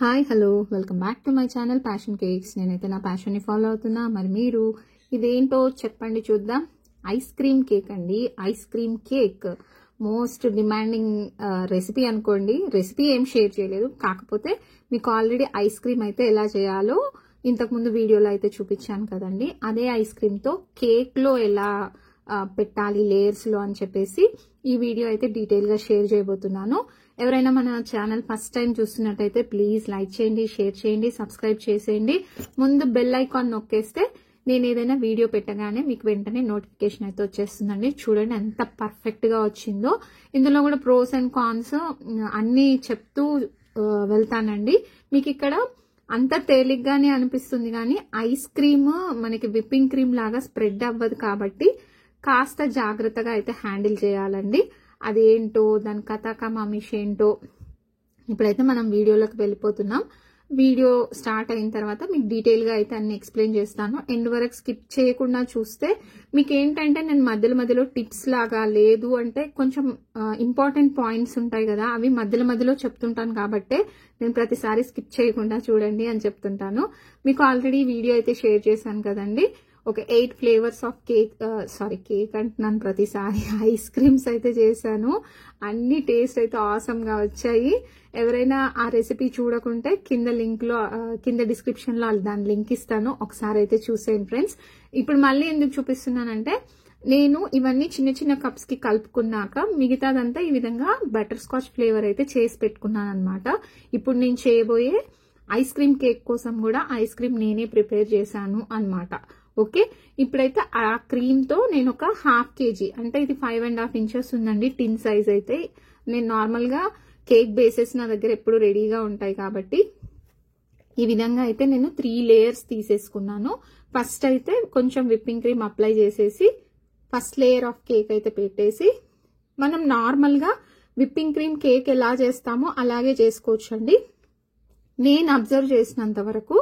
Hi hello welcome back to my channel passion cakes. నేనైతే నా ప్యాషన్ని follow అవుతున్నా. మరి మీరు ఇదేంటో చెప్పండి చూద్దాం. ఐస్ క్రీమ్ కేక్ అండి. Ice cream cake most demanding recipe అనుకోండి. రెసిపీ ఏం షేర్ చేయలేదు, కాకపోతే మీకు ఆల్రెడీ ఐస్ క్రీమ్ అయితే ఎలా చేయాలో ఇంతకుముందు వీడియోలో అయితే చూపించాను కదండి. అదే ఐస్ క్రీమ్తో కేక్లో ఎలా పెట్టాలి లేయర్స్లో అని చెప్పేసి ఈ వీడియో అయితే డీటెయిల్గా షేర్ చేయబోతున్నాను. ఎవరైనా మన ఛానల్ ఫస్ట్ టైం చూస్తున్నట్టయితే ప్లీజ్ లైక్ చేయండి, షేర్ చేయండి, సబ్స్క్రైబ్ చేసేయండి. ముందు బెల్ ఐకాన్ నొక్కేస్తే నేను ఏదైనా వీడియో పెట్టగానే మీకు వెంటనే నోటిఫికేషన్ అయితే వచ్చేస్తుందండి. చూడండి ఎంత పర్ఫెక్ట్ గా వచ్చిందో. ఇందులో కూడా ప్రోస్ అండ్ కాన్స్ అన్ని చెప్తూ వెళ్తానండి. మీకు ఇక్కడ అంత తేలిగ్గానే అనిపిస్తుంది కానీ ఐస్ క్రీమ్ మనకి విప్పింగ్ క్రీమ్ లాగా స్ప్రెడ్ అవ్వదు కాబట్టి కాస్త జాగ్రత్తగా అయితే హ్యాండిల్ చేయాలండి. అదేంటో దాని కథాకమామిష్ ఏంటో ఇప్పుడైతే మనం వీడియోలోకి వెళ్ళిపోతున్నాం. వీడియో స్టార్ట్ అయిన తర్వాత మీకు డీటెయిల్గా అయితే అన్ని ఎక్స్ప్లెయిన్ చేస్తాను. ఎండ్ వరకు స్కిప్ చేయకుండా చూస్తే మీకు ఏంటంటే నేను మధ్యలో టిప్స్ లాగా, లేదు అంటే కొంచెం ఇంపార్టెంట్ పాయింట్స్ ఉంటాయి కదా, అవి మధ్యలో చెప్తుంటాను కాబట్టి నేను ప్రతిసారి స్కిప్ చేయకుండా చూడండి అని చెప్తుంటాను. మీకు ఆల్రెడీ వీడియో అయితే షేర్ చేశాను కదండి. ఒక 8 ఫ్లేవర్స్ ఆఫ్ కేక్ కేక్ అంటున్నాను ప్రతిసారి, ఐస్ క్రీమ్స్ అయితే చేశాను. అన్ని టేస్ట్ అయితే ఆసమ్ గా వచ్చాయి. ఎవరైనా ఆ రెసిపీ చూడకుంటే కింద డిస్క్రిప్షన్ లో దాని లింక్ ఇస్తాను, ఒకసారి అయితే చూసేయండి ఫ్రెండ్స్. ఇప్పుడు మళ్ళీ ఎందుకు చూపిస్తున్నానంటే నేను ఇవన్నీ చిన్న చిన్న కప్స్ కి కలుపుకున్నాక మిగతాదంతా ఈ విధంగా బటర్ స్కాచ్ ఫ్లేవర్ అయితే చేసి పెట్టుకున్నాను అనమాట. ఇప్పుడు నేను చేయబోయే ఐస్ క్రీమ్ కేక్ కోసం కూడా ఐస్ క్రీమ్ నేనే ప్రిపేర్ చేశాను అనమాట. ఓకే, ఇప్పుడైతే ఆ క్రీమ్ తో నేను ఒక 1/2 kg అంటే ఇది 5.5 inches ఉందండి టిన్ సైజ్ అయితే. నేను నార్మల్ గా కేక్ బేసెస్ నా దగ్గర ఎప్పుడు రెడీగా ఉంటాయి కాబట్టి ఈ విధంగా అయితే నేను 3 లేయర్స్ తీసేసుకున్నాను. ఫస్ట్ అయితే కొంచెం విప్పింగ్ క్రీమ్ అప్లై చేసేసి ఫస్ట్ లేయర్ ఆఫ్ కేక్ అయితే పెట్టేసి మనం నార్మల్ గా విప్పింగ్ క్రీమ్ కేక్ ఎలా చేస్తామో అలాగే చేసుకోవచ్చు అండి. నేను అబ్జర్వ్ చేసినంత వరకు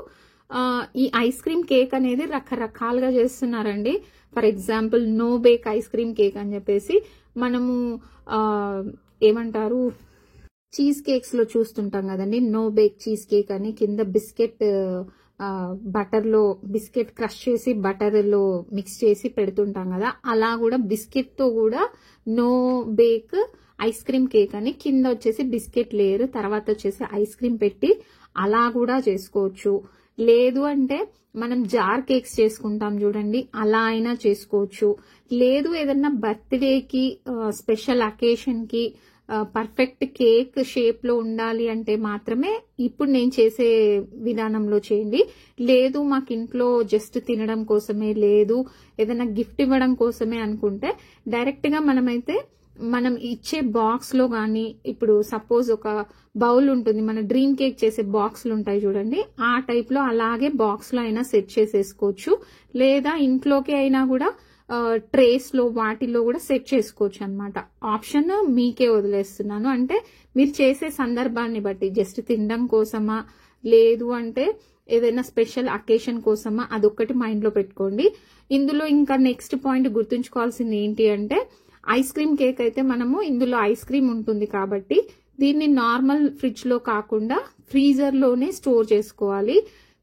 ఈ ఐస్ క్రీమ్ కేక్ అనేది రకరకాలుగా చేస్తున్నారండి. For example no bake ice cream cake అని చెప్పేసి మనము ఏమంటారు చీజ్ కేక్స్ లో చూస్తుంటాం కదండి. నో బేక్ చీజ్ కేక్ అని కింద బిస్కెట్ బిస్కెట్ క్రష్ చేసి బటర్ లో మిక్స్ చేసి పెడుతుంటాం కదా, అలా కూడా బిస్కెట్ తో కూడా no bake ice cream cake అని కింద వచ్చేసి బిస్కెట్ లేయర్, తర్వాత వచ్చేసి ఐస్ క్రీమ్ పెట్టి అలా కూడా చేసుకోవచ్చు. లేదు అంటే మనం జార్ కేక్స్ చేసుకుంటాం చూడండి, అలా అయినా చేసుకోవచ్చు. లేదు ఏదన్నా బర్త్డేకి స్పెషల్ అకేషన్ కి పర్ఫెక్ట్ కేక్ షేప్ లో ఉండాలి అంటే మాత్రమే ఇప్పుడు నేను చేసే విధానంలో చేయండి. లేదు మాకు ఇంట్లో జస్ట్ తినడం కోసమే, లేదు ఏదైనా గిఫ్ట్ ఇవ్వడం కోసమే అనుకుంటే డైరెక్ట్ గా మనం ఇచ్చే బాక్స్ లో గానీ, ఇప్పుడు సపోజ్ ఒక బౌల్ ఉంటుంది, మన డ్రీమ్ కేక్ చేసే బాక్స్లు ఉంటాయి చూడండి, ఆ టైప్ లో అలాగే బాక్స్ లో అయినా సెట్ చేసేసుకోవచ్చు. లేదా ఇంట్లోకి అయినా కూడా ట్రేస్ లో వాటిల్లో కూడా సెట్ చేసుకోవచ్చు అనమాట. ఆప్షన్ మీకే వదిలేస్తున్నాను. అంటే మీరు చేసే సందర్భాన్ని బట్టి జస్ట్ తినడం కోసమా, లేదు అంటే ఏదైనా స్పెషల్ అకేషన్ కోసమా, అదొక్కటి మైండ్ లో పెట్టుకోండి. ఇందులో ఇంకా నెక్స్ట్ పాయింట్ గుర్తుంచుకోవాల్సింది ఏంటి అంటే ఐస్ క్రీమ్ కేక్ అయితే మనము ఇందులో ఐస్ క్రీమ్ ఉంటుంది కాబట్టి దీన్ని నార్మల్ ఫ్రిడ్జ్ లో కాకుండా ఫ్రీజర్ లోనే స్టోర్ చేసుకోవాలి.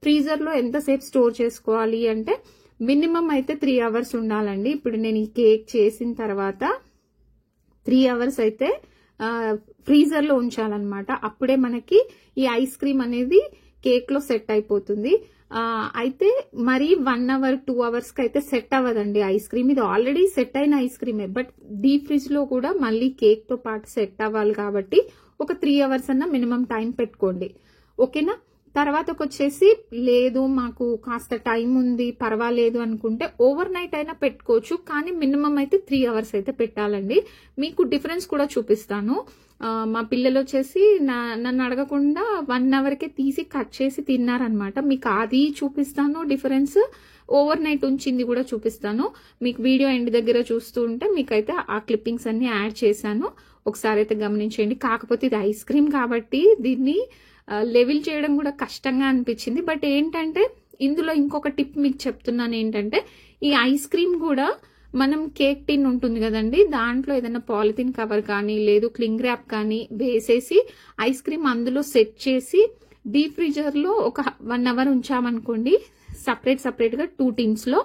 ఫ్రీజర్ లో ఎంతసేపు స్టోర్ చేసుకోవాలి అంటే మినిమం అయితే 3 hours ఉండాలండి. ఇప్పుడు నేను ఈ కేక్ చేసిన తర్వాత 3 hours అయితే ఫ్రీజర్ లో ఉంచాలన్నమాట. అప్పుడే మనకి ఈ ఐస్ క్రీమ్ అనేది కేక్ లో సెట్ అయిపోతుంది. అయితే మరి 1 hour 2 hours కి అయితే సెట్ అవ్వదండి ఐస్ క్రీమ్. ఇది ఆల్రెడీ సెట్ అయిన ఐస్ క్రీమే, బట్ డీప్ ఫ్రిడ్జ్ లో కూడా మళ్ళీ కేక్ తో పాటు సెట్ అవ్వాలి కాబట్టి ఒక 3 hours అన్న మినిమం టైం పెట్టుకోండి. ఓకేనా? తర్వాత వచ్చేసి లేదు మాకు కాస్త టైం ఉంది పర్వాలేదు అనుకుంటే ఓవర్ నైట్ అయినా పెట్టుకోవచ్చు, కానీ మినిమం అయితే 3 hours అయితే పెట్టాలండి. మీకు డిఫరెన్స్ కూడా చూపిస్తాను. మా పిల్లలు వచ్చేసి నన్ను అడగకుండా 1 hour కే తీసి కట్ చేసి తిన్నారనమాట. మీకు అది చూపిస్తాను డిఫరెన్స్, ఓవర్ నైట్ ఉంచింది కూడా చూపిస్తాను. మీకు వీడియో ఎండ్ దగ్గర చూస్తూ ఉంటే మీకైతే ఆ క్లిప్పింగ్స్ అన్ని యాడ్ చేశాను, ఒకసారి అయితే గమనించండి. కాకపోతే ఇది ఐస్ క్రీమ్ కాబట్టి దీన్ని లెవెల్ చేయడం కూడా కష్టంగా అనిపించింది. బట్ ఏంటంటే ఇందులో ఇంకొక టిప్ మీకు చెప్తున్నాను ఏంటంటే ఈ ఐస్ క్రీమ్ కూడా మనం కేక్ టిన్ ఉంటుంది కదండి, దాంట్లో ఏదైనా పాలిథిన్ కవర్ కానీ లేదు క్లింగ్ ర్యాప్ కానీ వేసేసి ఐస్ క్రీమ్ అందులో సెట్ చేసి డీప్ ఫ్రీజర్లో ఒక 1 అవర్ ఉంచామనుకోండి, సపరేట్గా 2 టిన్స్లో,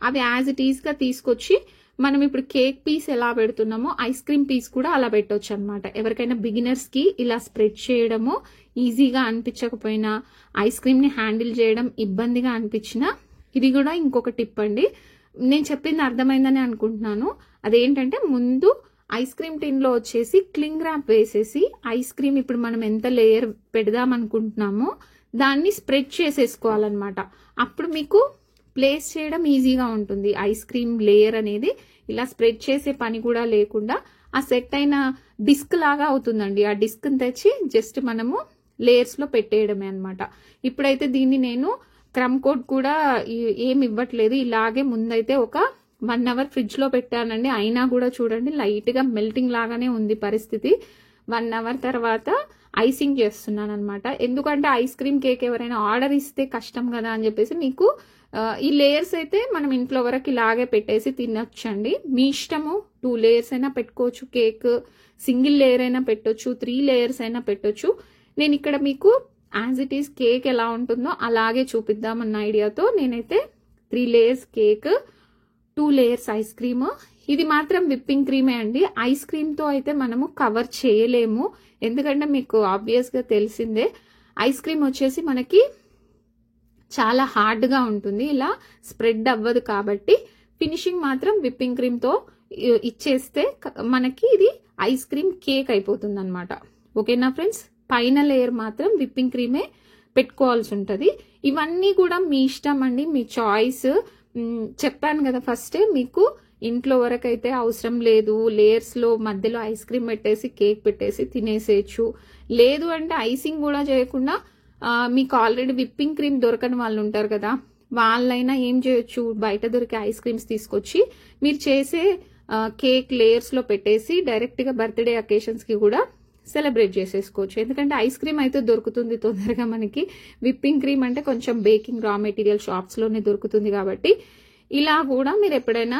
అవి యాజ్ ఇట్ ఈస్గా తీసుకొచ్చి మనం ఇప్పుడు కేక్ పీస్ ఎలా పెడుతున్నామో ఐస్ క్రీమ్ పీస్ కూడా అలా పెట్టవచ్చు అనమాట. ఎవరికైనా బిగినర్స్కి ఇలా స్ప్రెడ్ చేయడము ఈజీగా అనిపించకపోయినా, ఐస్ క్రీమ్ని హ్యాండిల్ చేయడం ఇబ్బందిగా అనిపించినా, ఇది కూడా ఇంకొక టిప్ అండి. నేను చెప్పింది అర్థమైందని అనుకుంటున్నాను. అదేంటంటే, ముందు ఐస్ క్రీమ్ టిన్లో వచ్చేసి క్లింగ్ ర్యాప్ వేసేసి ఐస్ క్రీమ్ ఇప్పుడు మనం ఎంత లేయర్ పెడదాం అనుకుంటున్నామో దాన్ని స్ప్రెడ్ చేసేసుకోవాలన్నమాట. అప్పుడు మీకు ప్లేస్ చేయడం ఈజీగా ఉంటుంది. ఐస్ క్రీమ్ లేయర్ అనేది ఇలా స్ప్రెడ్ చేసే పని కూడా లేకుండా ఆ సెట్ అయిన డిస్క్ లాగా అవుతుందండి. ఆ డిస్క్ని తెచ్చి జస్ట్ మనము లేయర్స్లో పెట్టేయడమే అనమాట. ఇప్పుడైతే దీన్ని నేను క్రమ్ కోట్ కూడా ఏమి ఇవ్వట్లేదు. ఇలాగే ముందైతే ఒక 1 అవర్ ఫ్రిడ్జ్లో పెట్టానండి. అయినా కూడా చూడండి లైట్గా మెల్టింగ్ లాగానే ఉంది పరిస్థితి. 1 అవర్ తర్వాత ఐసింగ్ చేస్తున్నాను అనమాట. ఎందుకంటే ఐస్ క్రీమ్ కేక్ ఎవరైనా ఆర్డర్ ఇస్తే కష్టం కదా అని చెప్పేసి మీకు ఈ లేయర్స్ అయితే మనం ఇంట్లో వరకు ఇలాగే పెట్టేసి తినొచ్చండి. మీ ఇష్టము. 2 లేయర్స్ అయినా పెట్టుకోవచ్చు కేక్, సింగిల్ లేయర్ అయినా పెట్టొచ్చు, 3 లేయర్స్ అయినా పెట్టొచ్చు. నేను ఇక్కడ మీకు యాజ్ ఇట్ ఈస్ కేక్ ఎలా ఉంటుందో అలాగే చూపిద్దామన్న ఐడియాతో నేనైతే 3 layers cake, 2 layers ice cream. ఇది మాత్రం విప్పింగ్ క్రీమే అండి. ఐస్ క్రీమ్తో అయితే మనము కవర్ చేయలేము. ఎందుకంటే మీకు ఆబ్వియస్గా తెలిసిందే, ఐస్ క్రీమ్ వచ్చేసి మనకి చాలా హార్డ్గా ఉంటుంది, ఇలా స్ప్రెడ్ అవ్వదు. కాబట్టి ఫినిషింగ్ మాత్రం విప్పింగ్ క్రీమ్తో ఇచ్చేస్తే మనకి ఇది ఐస్ క్రీమ్ కేక్ అయిపోతుంది అనమాట. ఓకేనా ఫ్రెండ్స్? పైన లేయర్ మాత్రం విప్పింగ్ క్రీమే పెట్టుకోవాల్సి ఉంటుంది. ఇవన్నీ కూడా మీ ఇష్టం అండి, మీ చాయిస్. చెప్పాను కదా ఫస్టే, మీకు ఇంట్లో వరకు అయితే అవసరం లేదు, లేయర్స్లో మధ్యలో ఐస్ క్రీమ్ పెట్టేసి కేక్ పెట్టేసి తినేసేయచ్చు. లేదు అంటే ఐసింగ్ కూడా చేయకుండా మీకు ఆల్రెడీ విప్పింగ్ క్రీమ్ దొరకని వాళ్ళు ఉంటారు కదా, వాళ్ళైనా ఏం చేయొచ్చు, బయట దొరికే ఐస్ క్రీమ్స్ తీసుకొచ్చి మీరు చేసే కేక్ లేయర్స్లో పెట్టేసి డైరెక్ట్గా బర్త్డే అకేషన్స్కి కూడా సెలబ్రేట్ చేసేసుకోవచ్చు. ఎందుకంటే ఐస్ క్రీమ్ అయితే దొరుకుతుంది తొందరగా మనకి. విప్పింగ్ క్రీమ్ అంటే కొంచెం బేకింగ్ రా మెటీరియల్ షాప్స్లోనే దొరుకుతుంది. కాబట్టి ఇలా కూడా మీరు ఎప్పుడైనా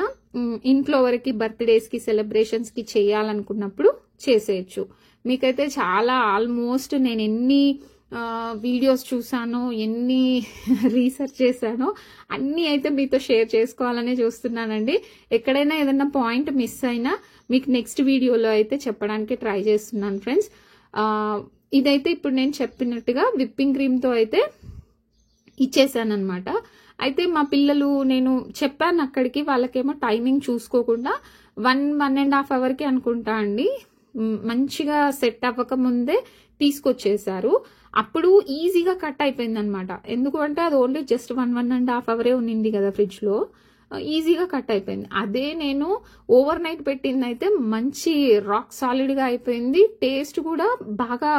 ఇంట్లో వరకు బర్త్డేస్కి సెలబ్రేషన్స్కి చేయాలనుకున్నప్పుడు చేసేయచ్చు. మీకైతే చాలా ఆల్మోస్ట్ నేను ఎన్ని వీడియోస్ చూసానో, ఎన్ని రీసెర్చ్ చేశానో అన్నీ అయితే మీతో షేర్ చేసుకోవాలనే చూస్తున్నానండి. ఎక్కడైనా ఏదైనా పాయింట్ మిస్ అయినా మీకు నెక్స్ట్ వీడియోలో అయితే చెప్పడానికి ట్రై చేస్తున్నాను ఫ్రెండ్స్. ఇదైతే ఇప్పుడు నేను చెప్పినట్టుగా విప్పింగ్ క్రీమ్తో అయితే ఇచ్చేసాను అనమాట. అయితే మా పిల్లలు, నేను చెప్పాను అక్కడికి, వాళ్ళకేమో టైమింగ్ చూసుకోకుండా 1.5 అవర్కి అనుకుంటా అండి, మంచిగా సెట్ అవ్వక ముందే తీసుకొచ్చేసారు. అప్పుడు ఈజీగా కట్ అయిపోయింది అనమాట. ఎందుకంటే అది ఓన్లీ జస్ట్ 1.5 అవరే ఉన్నింది కదా ఫ్రిడ్జ్లో, ఈజీగా కట్ అయిపోయింది. అదే నేను ఓవర్ నైట్ పెట్టింది అయితే మంచి రాక్ సాలిడ్గా అయిపోయింది. టేస్ట్ కూడా బాగా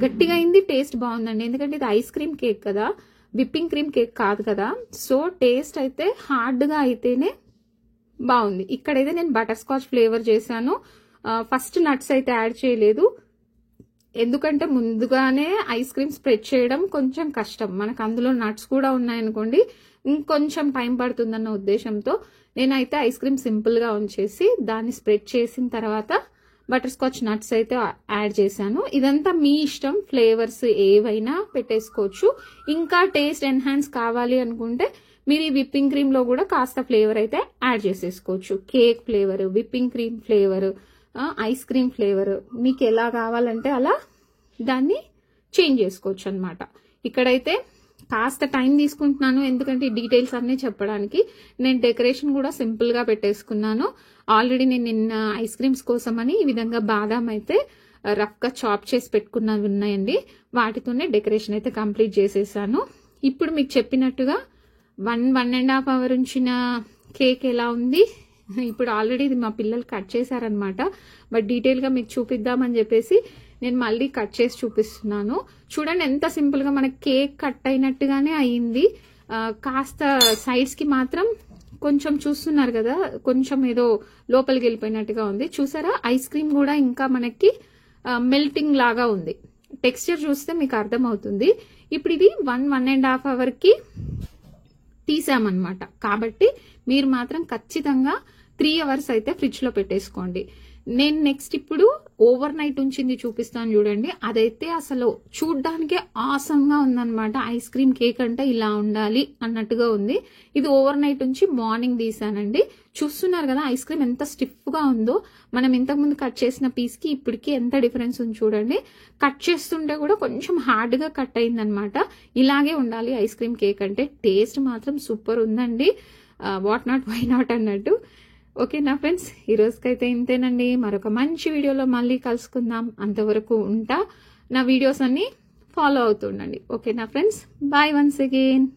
గట్టిగా అయింది, టేస్ట్ బాగుందండి. ఎందుకంటే ఇది ఐస్ క్రీమ్ కేక్ కదా, విప్పింగ్ క్రీమ్ కేక్ కాదు కదా. సో టేస్ట్ అయితే హార్డ్గా అయితేనే బాగుంది. ఇక్కడైతే నేను బటర్ స్కాచ్ ఫ్లేవర్ చేశాను. ఫస్ట్ నట్స్ అయితే యాడ్ చేయలేదు, ఎందుకంటే ముందుగానే ఐస్ క్రీమ్ స్ప్రెడ్ చేయడం కొంచెం కష్టం. మనకు అందులో నట్స్ కూడా ఉన్నాయనుకోండి, ఇంకొంచెం టైం పడుతుందన్న ఉద్దేశంతో నేనైతే ఐస్ క్రీమ్ సింపుల్గా ఉంచేసి దాన్ని స్ప్రెడ్ చేసిన తర్వాత బటర్ స్కాచ్ నట్స్ అయితే యాడ్ చేశాను. ఇదంతా మీ ఇష్టం, ఫ్లేవర్స్ ఏవైనా పెట్టేసుకోవచ్చు. ఇంకా టేస్ట్ ఎన్హాన్స్ కావాలి అనుకుంటే మీరు ఈ విప్పింగ్ క్రీమ్లో కూడా కాస్త ఫ్లేవర్ అయితే యాడ్ చేసేసుకోవచ్చు. Cake flavour, whipping cream flavour, ice cream flavour, మీకు ఎలా కావాలంటే అలా దాన్ని చేంజ్ చేసుకోవచ్చు అనమాట. ఇక్కడైతే కాస్త టైం తీసుకుంటున్నాను, ఎందుకంటే ఈ డీటెయిల్స్ అన్నీ చెప్పడానికి. నేను డెకరేషన్ కూడా సింపుల్గా పెట్టేసుకున్నాను. ఆల్రెడీ నేను నిన్న ఐస్ క్రీమ్స్ కోసమని ఈ విధంగా బాదాం అయితే రఫ్గా చాప్ చేసి పెట్టుకున్నవి ఉన్నాయండి, వాటితోనే డెకరేషన్ అయితే కంప్లీట్ చేసేసాను. ఇప్పుడు మీకు చెప్పినట్టుగా 1.5 అవర్ ఉంచిన కేక్ ఎలా ఉంది, ఇప్పుడు ఆల్రెడీ ఇది మా పిల్లలు కట్ చేశారనమాట. బట్ డీటెయిల్గా మీకు చూపిద్దామని చెప్పేసి నేను మళ్ళీ కట్ చేసి చూపిస్తున్నాను. చూడండి ఎంత సింపుల్గా మనకి కేక్ కట్ అయినట్టుగానే అయ్యింది. కాస్త సైడ్స్కి మాత్రం కొంచెం చూస్తున్నారు కదా, కొంచెం ఏదో లోపలికి వెళ్ళిపోయినట్టుగా ఉంది. చూసారా, ఐస్ క్రీమ్ కూడా ఇంకా మనకి మెల్టింగ్ లాగా ఉంది. టెక్స్చర్ చూస్తే మీకు అర్థమవుతుంది. ఇప్పుడు ఇది 1.5 అవర్కి తీసామన్నమాట. కాబట్టి మీరు మాత్రం ఖచ్చితంగా 3 అవర్స్ అయితే ఫ్రిడ్జ్లో పెట్టేసుకోండి. నేను నెక్స్ట్ ఇప్పుడు ఓవర్ నైట్ ఉంచింది చూపిస్తాను చూడండి. అదైతే అసలు చూడ్డానికే ఆసంగా ఉందన్నమాట. ఐస్ క్రీమ్ కేక్ అంటే ఇలా ఉండాలి అన్నట్టుగా ఉంది. ఇది ఓవర్ నైట్ ఉంచి మార్నింగ్ తీసానండి. చూస్తున్నారు కదా ఐస్ క్రీమ్ ఎంత స్టిఫ్ గా ఉందో. మనం ఇంతకుముందు కట్ చేసిన పీస్ కి ఇప్పటికి ఎంత డిఫరెన్స్ ఉంది చూడండి. కట్ చేస్తుంటే కూడా కొంచెం హార్డ్ గా కట్ అయిందనమాట. ఇలాగే ఉండాలి ఐస్ క్రీమ్ కేక్ అంటే. టేస్ట్ మాత్రం సూపర్ ఉందండి. వాట్ నాట్ వై నాట్ అన్నట్టు. ఓకేనా ఫ్రెండ్స్, ఈ రోజుకైతే ఇంతేనండి. మరొక మంచి వీడియోలో మళ్ళీ కలుసుకుందాం. అంతవరకు ఉంటా. నా వీడియోస్ అన్ని ఫాలో అవుతుండండి. ఓకేనా ఫ్రెండ్స్, బాయ్ వన్స్ అగైన్.